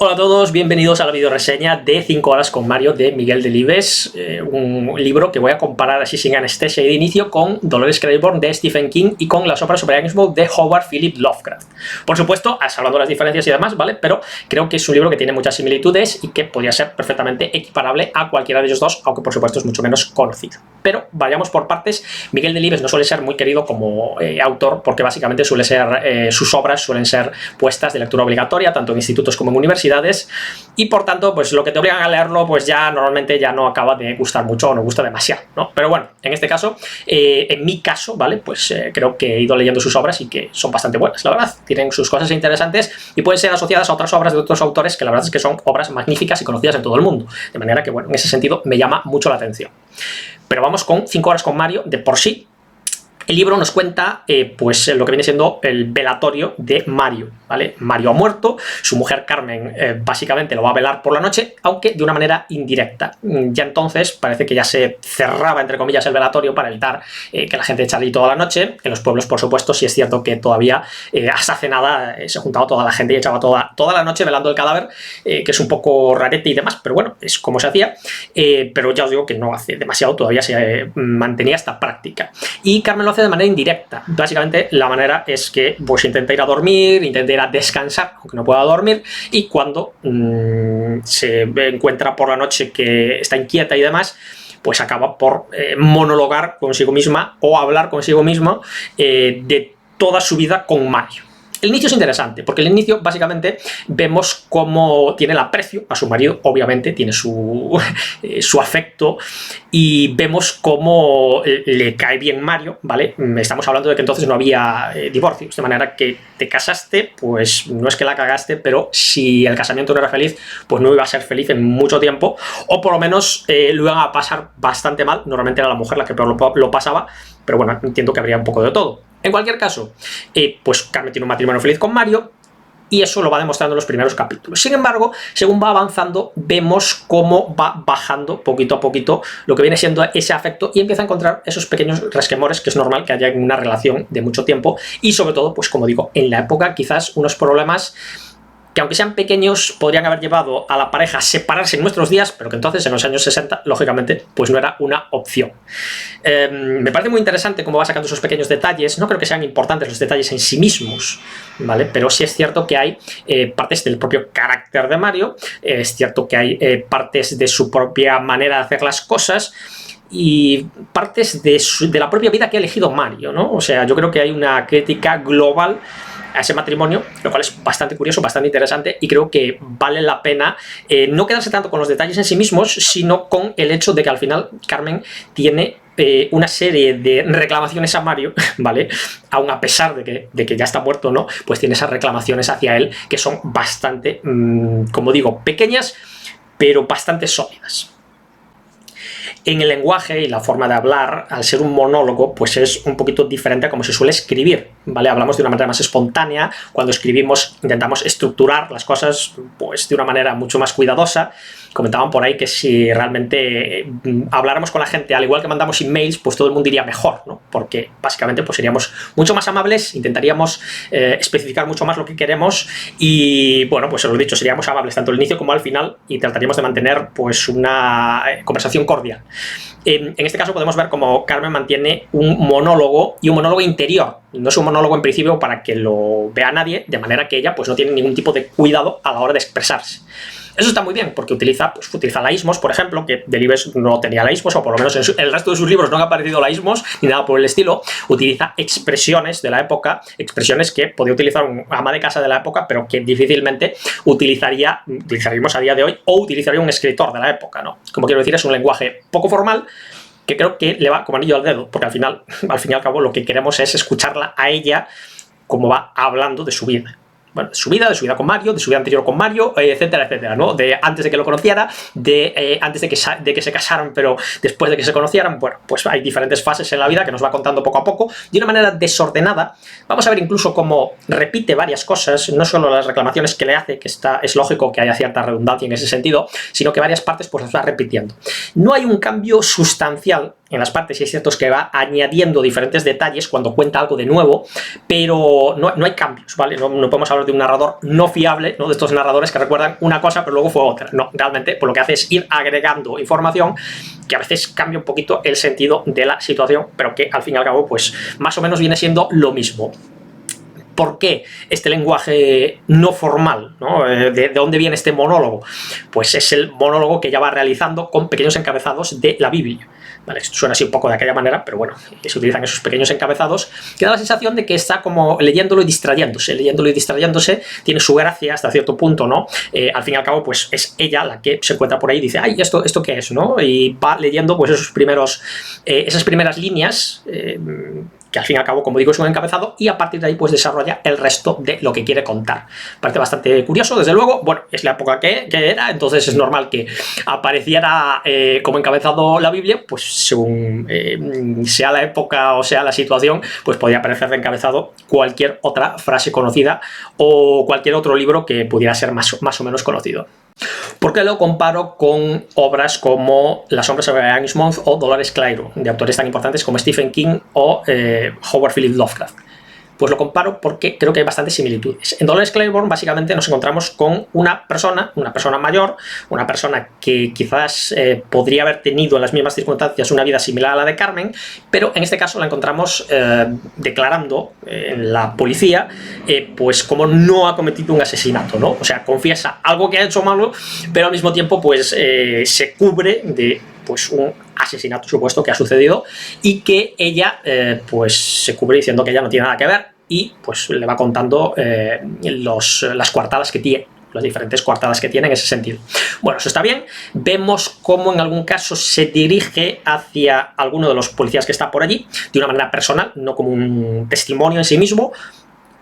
Hola a todos, bienvenidos a la videoreseña de 5 horas con Mario de Miguel Delibes, un libro que voy a comparar así sin anestesia y de inicio con Dolores Claiborne de Stephen King y con Las obras sobre Innsmouth de Howard Philip Lovecraft. Por supuesto, hablando de las diferencias y demás, ¿vale? Pero creo que es un libro que tiene muchas similitudes y que podría ser perfectamente equiparable a cualquiera de ellos dos, aunque por supuesto es mucho menos conocido. Pero vayamos por partes. Miguel Delibes no suele ser muy querido como autor porque básicamente suele ser, sus obras suelen ser puestas de lectura obligatoria, tanto en institutos como en universidades, y por tanto pues lo que te obligan a leerlo pues ya normalmente ya no acaba de gustar mucho o no gusta demasiado, ¿no? Pero bueno, en este caso, en mi caso, ¿vale? Pues creo que he ido leyendo sus obras y que son bastante buenas, la verdad. Tienen sus cosas interesantes y pueden ser asociadas a otras obras de otros autores que la verdad es que son obras magníficas y conocidas en todo el mundo. De manera que, bueno, en ese sentido me llama mucho la atención. Pero vamos con 5 horas con Mario de por sí. El libro nos cuenta pues lo que viene siendo el velatorio de Mario, ¿vale? Mario ha muerto, su mujer Carmen básicamente lo va a velar por la noche, aunque de una manera indirecta. Ya entonces parece que ya se cerraba, entre comillas, el velatorio para evitar que la gente echara allí toda la noche. En los pueblos, por supuesto, sí es cierto que todavía hasta hace nada se juntaba toda la gente y echaba toda la noche velando el cadáver, que es un poco rarete y demás, pero bueno, es como se hacía. Pero ya os digo que no hace demasiado, todavía se mantenía esta práctica. Y Carmen lo hace de manera indirecta. Básicamente la manera es que pues intenta ir a dormir, intenta ir a descansar, aunque no pueda dormir, y cuando se encuentra por la noche que está inquieta y demás, pues acaba por monologar consigo misma o hablar consigo mismo de toda su vida con Mario. El inicio es interesante, porque el inicio básicamente vemos cómo tiene el aprecio a su marido, obviamente tiene su afecto, y vemos cómo le cae bien Mario, ¿vale? Estamos hablando de que entonces no había divorcios, de manera que te casaste, pues no es que la cagaste, pero si el casamiento no era feliz, pues no iba a ser feliz en mucho tiempo, o por lo menos lo iban a pasar bastante mal. Normalmente era la mujer la que peor lo pasaba, pero bueno, entiendo que habría un poco de todo. En cualquier caso, pues Carmen tiene un matrimonio feliz con Mario y eso lo va demostrando en los primeros capítulos. Sin embargo, según va avanzando, vemos cómo va bajando poquito a poquito lo que viene siendo ese afecto y empieza a encontrar esos pequeños resquemores que es normal que haya en una relación de mucho tiempo y sobre todo, pues como digo, en la época quizás unos problemas que aunque sean pequeños podrían haber llevado a la pareja a separarse en nuestros días, pero que entonces en los años 60, lógicamente, pues no era una opción. Me parece muy interesante cómo va sacando esos pequeños detalles. No creo que sean importantes los detalles en sí mismos, ¿vale? Pero sí es cierto que hay partes del propio carácter de Mario, es cierto que hay partes de su propia manera de hacer las cosas, y partes de la propia vida que ha elegido Mario, ¿no? O sea, yo creo que hay una crítica global a ese matrimonio, lo cual es bastante curioso, bastante interesante, y creo que vale la pena no quedarse tanto con los detalles en sí mismos, sino con el hecho de que al final Carmen tiene una serie de reclamaciones a Mario, ¿vale? Aún a pesar de que ya está muerto, ¿no? Pues tiene esas reclamaciones hacia él que son bastante, como digo, pequeñas, pero bastante sólidas. En el lenguaje y la forma de hablar, al ser un monólogo, pues es un poquito diferente a cómo se suele escribir, ¿vale? Hablamos de una manera más espontánea, cuando escribimos intentamos estructurar las cosas pues de una manera mucho más cuidadosa. Comentaban por ahí que si realmente habláramos con la gente al igual que mandamos emails, pues todo el mundo iría mejor, ¿no? Porque básicamente pues seríamos mucho más amables, intentaríamos especificar mucho más lo que queremos y, bueno, pues os lo he dicho, seríamos amables tanto al inicio como al final y trataríamos de mantener pues una conversación cordial. En este caso podemos ver cómo Carmen mantiene un monólogo y un monólogo interior. No es un monólogo en principio para que lo vea nadie, de manera que ella pues no tiene ningún tipo de cuidado a la hora de expresarse. Eso está muy bien porque utiliza laísmos, por ejemplo, que Delibes no tenía laísmos, o por lo menos en el resto de sus libros no han aparecido laísmos ni nada por el estilo. Utiliza expresiones de la época, expresiones que podía utilizar un ama de casa de la época, pero que difícilmente utilizaríamos a día de hoy o utilizaría un escritor de la época, ¿no? Como quiero decir, es un lenguaje poco formal que creo que le va como anillo al dedo, porque al fin y al cabo lo que queremos es escucharla a ella como va hablando de su vida. Bueno, de su vida con Mario, de su vida anterior con Mario, etcétera, etcétera, ¿no? De antes de que lo conociera, antes de que se casaran, pero después de que se conocieran. Bueno, pues hay diferentes fases en la vida que nos va contando poco a poco, de una manera desordenada. Vamos a ver incluso cómo repite varias cosas, no solo las reclamaciones que le hace, que es lógico que haya cierta redundancia en ese sentido, sino que varias partes pues las va repitiendo. No hay un cambio sustancial en las partes y es cierto que va añadiendo diferentes detalles cuando cuenta algo de nuevo, pero no hay cambios, ¿vale? No podemos hablar de un narrador no fiable, ¿no? De estos narradores que recuerdan una cosa pero luego fue otra. No, realmente pues lo que hace es ir agregando información que a veces cambia un poquito el sentido de la situación, pero que al fin y al cabo pues más o menos viene siendo lo mismo. ¿Por qué este lenguaje no formal, ¿no? ¿De dónde viene este monólogo? Pues es el monólogo que ella va realizando con pequeños encabezados de la Biblia. Vale, esto suena así un poco de aquella manera, pero bueno, se utilizan esos pequeños encabezados, que da la sensación de que está como leyéndolo y distrayéndose, tiene su gracia hasta cierto punto, ¿no? Al fin y al cabo, pues es ella la que se encuentra por ahí y dice, ay, ¿esto qué es, no? Y va leyendo pues esas primeras líneas, que al fin y al cabo, como digo, es un encabezado, y a partir de ahí pues desarrolla el resto de lo que quiere contar. Parece bastante curioso, desde luego. Bueno, es la época que era, entonces es normal que apareciera como encabezado la Biblia, pues según sea la época o sea la situación, pues podría aparecer de encabezado cualquier otra frase conocida o cualquier otro libro que pudiera ser más o menos conocido. ¿Por qué lo comparo con obras como Las sombras sobre Innsmouth o Dolores Clairo, de autores tan importantes como Stephen King o Howard Phillips Lovecraft? Pues lo comparo porque creo que hay bastantes similitudes. En Dolores Claiborne básicamente nos encontramos con una persona mayor, una persona que quizás podría haber tenido en las mismas circunstancias una vida similar a la de Carmen, pero en este caso la encontramos declarando en la policía pues como no ha cometido un asesinato, ¿no? O sea, confiesa algo que ha hecho malo, pero al mismo tiempo pues se cubre de pues un asesinato supuesto que ha sucedido y que ella pues se cubre diciendo que ella no tiene nada que ver y pues le va contando las coartadas que tiene, las diferentes coartadas que tiene en ese sentido. Bueno, eso está bien. Vemos cómo en algún caso se dirige hacia alguno de los policías que está por allí de una manera personal, no como un testimonio en sí mismo,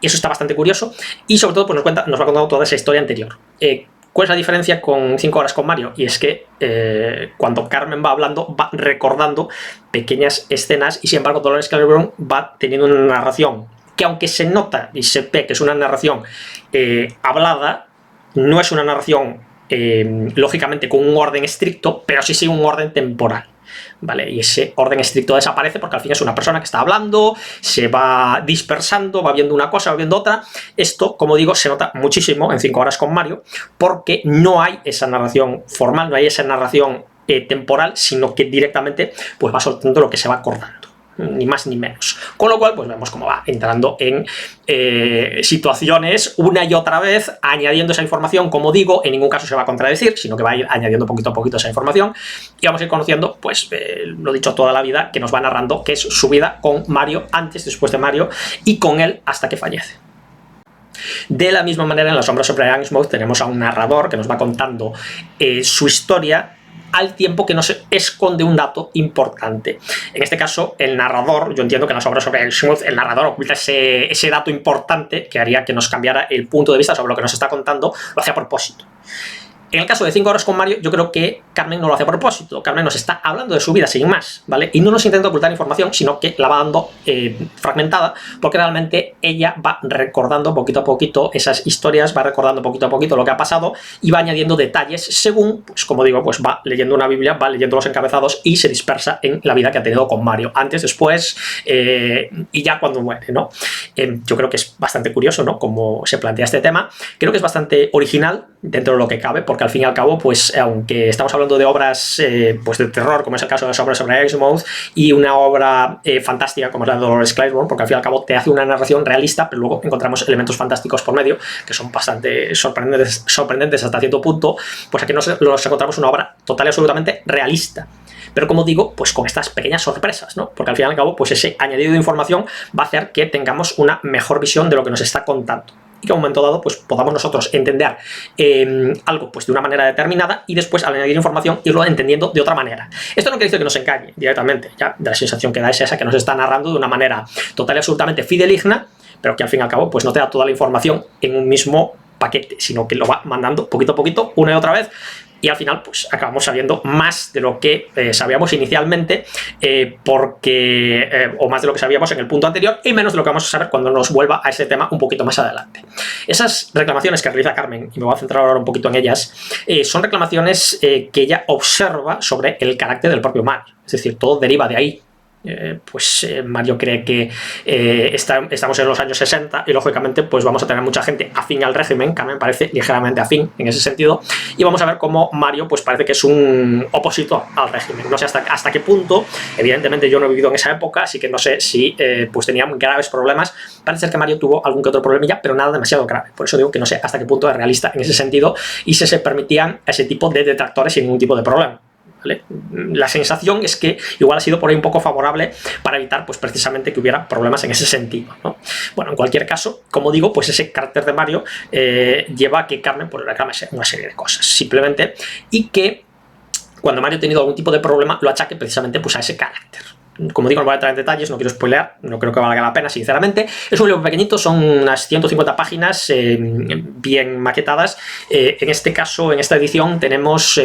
y eso está bastante curioso, y sobre todo pues nos va contando toda esa historia anterior. ¿Cuál es la diferencia con 5 horas con Mario? Y es que cuando Carmen va hablando, va recordando pequeñas escenas y sin embargo Dolores Claiborne va teniendo una narración que, aunque se nota y se ve que es una narración hablada, no es una narración lógicamente con un orden estricto, pero sí un orden temporal. ¿Vale? Y ese orden estricto desaparece porque al fin es una persona que está hablando, se va dispersando, va viendo una cosa, va viendo otra. Esto, como digo, se nota muchísimo en 5 horas con Mario porque no hay esa narración formal, no hay esa narración temporal, sino que directamente pues va soltando lo que se va acordando, ni más ni menos. Con lo cual, pues vemos cómo va entrando en situaciones una y otra vez, añadiendo esa información, como digo, en ningún caso se va a contradecir, sino que va a ir añadiendo poquito a poquito esa información y vamos a ir conociendo, pues, lo dicho toda la vida, que nos va narrando, que es su vida con Mario, antes, después de Mario, y con él hasta que fallece. De la misma manera, en Las sombras sobre Innsmouth tenemos a un narrador que nos va contando su historia, al tiempo que nos esconde un dato importante. En este caso, el narrador, yo entiendo que en Las sombras sobre Innsmouth el narrador oculta ese dato importante que haría que nos cambiara el punto de vista sobre lo que nos está contando, lo hace a propósito. En el caso de 5 horas con Mario, yo creo que Carmen no lo hace a propósito. Carmen nos está hablando de su vida sin más, ¿vale? Y no nos intenta ocultar información, sino que la va dando fragmentada, porque realmente ella va recordando poquito a poquito esas historias, va recordando poquito a poquito lo que ha pasado y va añadiendo detalles según, pues como digo, pues va leyendo una Biblia, va leyendo los encabezados y se dispersa en la vida que ha tenido con Mario, antes, después y ya cuando muere, ¿no? Yo creo que es bastante curioso, ¿no? Cómo se plantea este tema. Creo que es bastante original dentro de lo que cabe, porque al fin y al cabo, pues aunque estamos hablando de obras pues de terror, como es el caso de Las sombras sobre Innsmouth, y una obra fantástica como es la de Dolores Claiborne, porque al fin y al cabo te hace una narración realista, pero luego encontramos elementos fantásticos por medio, que son bastante sorprendentes hasta cierto punto, pues aquí nos encontramos una obra total y absolutamente realista. Pero como digo, pues con estas pequeñas sorpresas, ¿no? Porque al fin y al cabo, pues ese añadido de información va a hacer que tengamos una mejor visión de lo que nos está contando. Y que a un momento dado pues podamos nosotros entender algo pues de una manera determinada y después al añadir información irlo entendiendo de otra manera. Esto no quiere decir que nos engañe directamente, ya la sensación que da es esa, que nos está narrando de una manera total y absolutamente fideligna, pero que al fin y al cabo pues no te da toda la información en un mismo paquete, sino que lo va mandando poquito a poquito, una y otra vez, y al final pues acabamos sabiendo más de lo que sabíamos inicialmente, o más de lo que sabíamos en el punto anterior, y menos de lo que vamos a saber cuando nos vuelva a ese tema un poquito más adelante. Esas reclamaciones que realiza Carmen, y me voy a centrar ahora un poquito en ellas, son reclamaciones que ella observa sobre el carácter del propio Mario, es decir, todo deriva de ahí. Mario cree que estamos en los años 60 y lógicamente pues vamos a tener mucha gente afín al régimen. Carmen parece ligeramente afín en ese sentido, y vamos a ver cómo Mario pues parece que es un opositor al régimen. No sé hasta qué punto, evidentemente yo no he vivido en esa época, así que no sé si pues tenían graves problemas. Parece ser que Mario tuvo algún que otro problemilla, pero nada demasiado grave. Por eso digo que no sé hasta qué punto es realista en ese sentido y se permitían ese tipo de detractores sin ningún tipo de problema. ¿Vale? La sensación es que igual ha sido por ahí un poco favorable para evitar pues precisamente que hubiera problemas en ese sentido, ¿no? Bueno, en cualquier caso, como digo, pues ese carácter de Mario lleva a que Carmen pues reclame una serie de cosas, simplemente, y que cuando Mario ha tenido algún tipo de problema lo achaque precisamente pues a ese carácter. Como digo, no voy a entrar en detalles, no quiero spoilear, no creo que valga la pena, sinceramente. Es un libro pequeñito, son unas 150 páginas bien maquetadas. En este caso, en esta edición, tenemos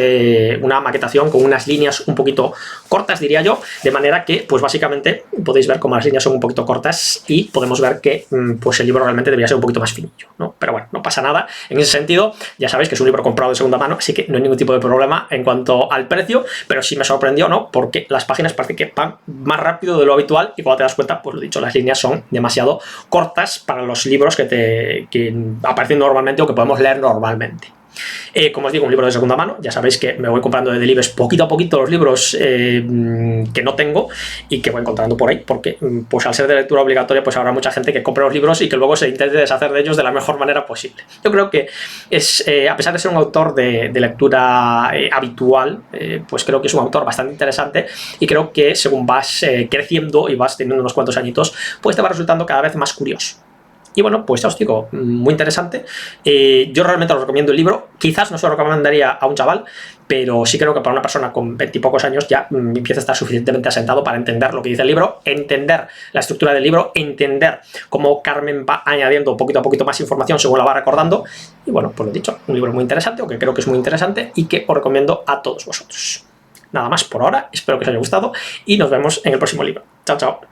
una maquetación con unas líneas un poquito cortas, diría yo, de manera que, pues básicamente, podéis ver cómo las líneas son un poquito cortas y podemos ver que pues el libro realmente debería ser un poquito más finillo, ¿no? Pero bueno, no pasa nada. En ese sentido, ya sabéis que es un libro comprado de segunda mano, así que no hay ningún tipo de problema en cuanto al precio, pero sí me sorprendió, ¿no? Porque las páginas parece que van más rápido de lo habitual y cuando te das cuenta, pues lo dicho, las líneas son demasiado cortas para los libros que aparecen normalmente o que podemos leer normalmente. Como os digo, un libro de segunda mano. Ya sabéis que me voy comprando de Delibes poquito a poquito los libros que no tengo y que voy encontrando por ahí, porque pues al ser de lectura obligatoria pues habrá mucha gente que compre los libros y que luego se intente deshacer de ellos de la mejor manera posible. Yo creo que es, a pesar de ser un autor de lectura habitual, pues creo que es un autor bastante interesante, y creo que según vas creciendo y vas teniendo unos cuantos añitos, pues te va resultando cada vez más curioso. Y bueno, pues ya os digo, muy interesante. Yo realmente os recomiendo el libro. Quizás no se lo recomendaría a un chaval, pero sí creo que para una persona con 20 y pocos años ya empieza a estar suficientemente asentado para entender lo que dice el libro, entender la estructura del libro, entender cómo Carmen va añadiendo poquito a poquito más información según la va recordando. Y bueno, pues lo dicho, un libro muy interesante, o que creo que es muy interesante, y que os recomiendo a todos vosotros. Nada más por ahora, espero que os haya gustado y nos vemos en el próximo libro. Chao, chao.